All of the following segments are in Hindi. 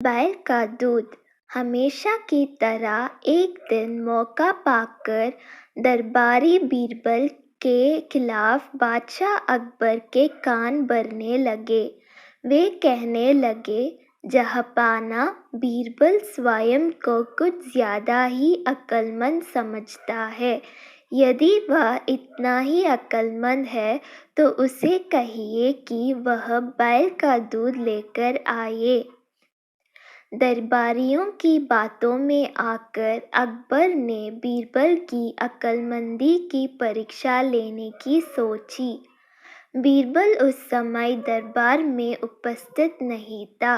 बैल का दूध। हमेशा की तरह एक दिन मौका पाकर दरबारी बीरबल के खिलाफ बादशाह अकबर के कान भरने लगे। वे कहने लगे, जहाँपनाह, बीरबल स्वयं को कुछ ज्यादा ही अक्लमंद समझता है। यदि वह इतना ही अक्लमंद है तो उसे कहिए कि वह बैल का दूध लेकर आए। दरबारियों की बातों में आकर अकबर ने बीरबल की अक्लमंदी की परीक्षा लेने की सोची। बीरबल उस समय दरबार में उपस्थित नहीं था।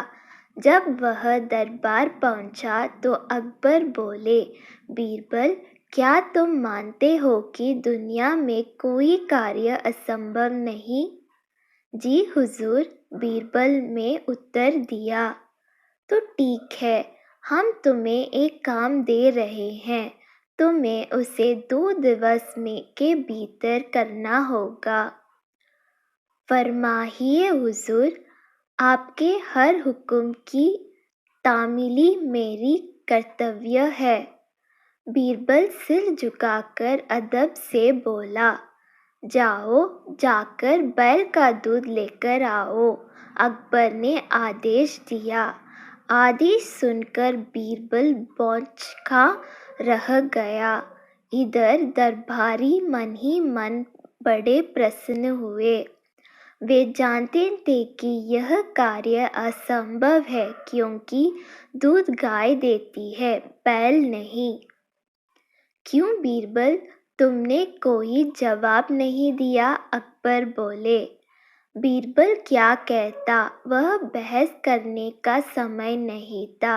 जब वह दरबार पहुंचा तो अकबर बोले, बीरबल, क्या तुम मानते हो कि दुनिया में कोई कार्य असंभव नहीं? जी हुजूर, बीरबल ने उत्तर दिया। तो ठीक है, हम तुम्हें एक काम दे रहे हैं। तुम्हें उसे 2 दिवस के भीतर करना होगा। फरमाइए हुजूर, आपके हर हुक्म की तामीली मेरी कर्तव्य है। बीरबल सिर झुकाकर अदब से बोला, जाओ, जाकर बैल का दूध लेकर आओ। अकबर ने आदेश दिया। आदेश सुनकर बीरबल बौखला रह गया। इधर दरबारी मन ही मन बड़े प्रसन्न हुए। वे जानते थे कि यह कार्य असंभव है, क्योंकि दूध गाय देती है, बैल नहीं। क्यों बीरबल, तुमने कोई जवाब नहीं दिया? अकबर बोले। बीरबल क्या कहता, वह बहस करने का समय नहीं था।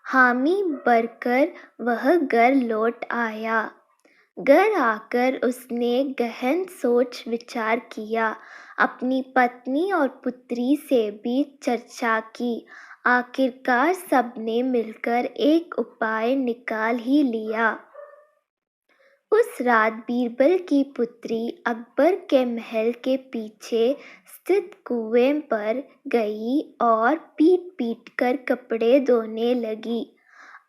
हामी भरकर वह घर लौट आया। घर आकर उसने गहन सोच विचार किया। अपनी पत्नी और पुत्री से भी चर्चा की। आखिरकार सबने मिलकर एक उपाय निकाल ही लिया। उस रात बीरबल की पुत्री अकबर के महल के पीछे स्थित कुएं पर गई और पीट-पीट कर कपड़े धोने लगी।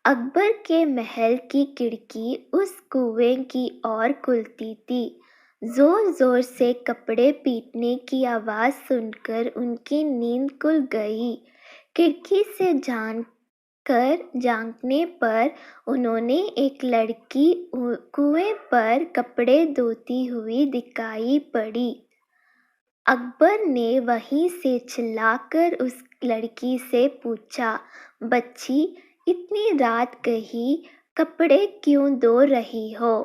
अकबर के महल की खिड़की उस कुएं की ओर खुलती थी। जोर-जोर से कपड़े पीटने की आवाज सुनकर उनकी नींद खुल गई। खिड़की से झांकने पर उन्होंने एक लड़की कुएं पर कपड़े धोती हुई दिखाई पड़ी। अकबर ने वहीं से चिल्लाकर उस लड़की से पूछा, बच्ची, इतनी रात कहीं कपड़े क्यों धो रही हो?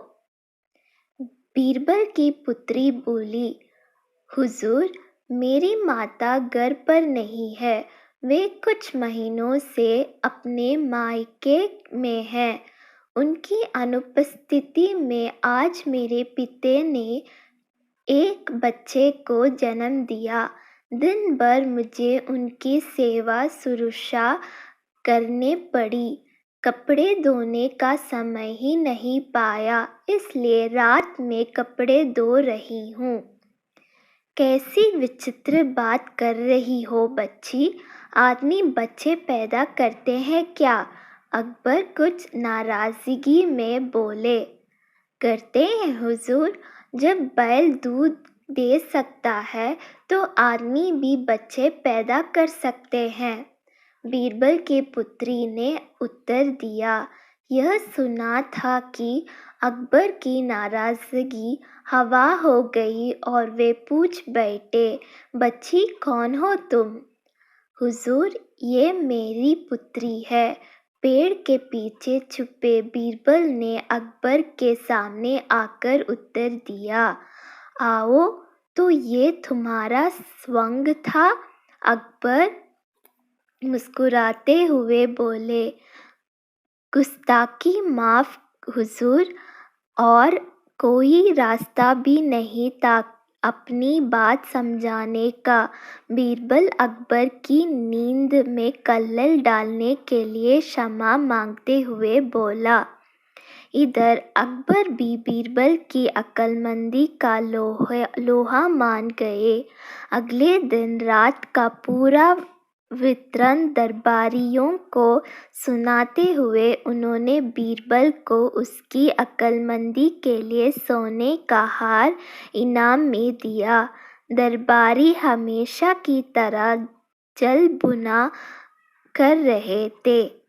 बीरबल की पुत्री बोली, हुजूर, मेरी माता घर पर नहीं है। वे कुछ महीनों से अपने मायके में हैं। उनकी अनुपस्थिति में आज मेरे पिता ने एक बच्चे को जन्म दिया। दिन भर मुझे उनकी सेवा शुश्रूषा करने पड़ी। कपड़े धोने का समय ही नहीं पाया, इसलिए रात में कपड़े धो रही हूँ। कैसी विचित्र बात कर रही हो बच्ची, आदमी बच्चे पैदा करते हैं क्या? अकबर कुछ नाराजगी में बोले। करते हैं हुजूर, जब बैल दूध दे सकता है तो आदमी भी बच्चे पैदा कर सकते हैं। बीरबल की पुत्री ने उत्तर दिया। यह सुना था कि अकबर की नाराजगी हवा हो गई और वे पूछ बैठे, बच्ची, कौन हो तुम? हुजूर, ये मेरी पुत्री है। पेड़ के पीछे छुपे बीरबल ने अकबर के सामने आकर उत्तर दिया। आओ, तो ये तुम्हारा स्वंग था? अकबर मुस्कुराते हुए बोले, गुस्ताखी माफ हुजूर, और कोई रास्ता भी नहीं था अपनी बात समझाने का। बीरबल अकबर की नींद में खलल डालने के लिए क्षमा मांगते हुए बोला। इधर अकबर भी बीरबल की अक्लमंदी का लोहा मान गए। अगले दिन रात का पूरा वितरण दरबारियों को सुनाते हुए उन्होंने बीरबल को उसकी अक्लमंदी के लिए सोने का हार इनाम में दिया। दरबारी हमेशा की तरह जल भुना कर रहे थे।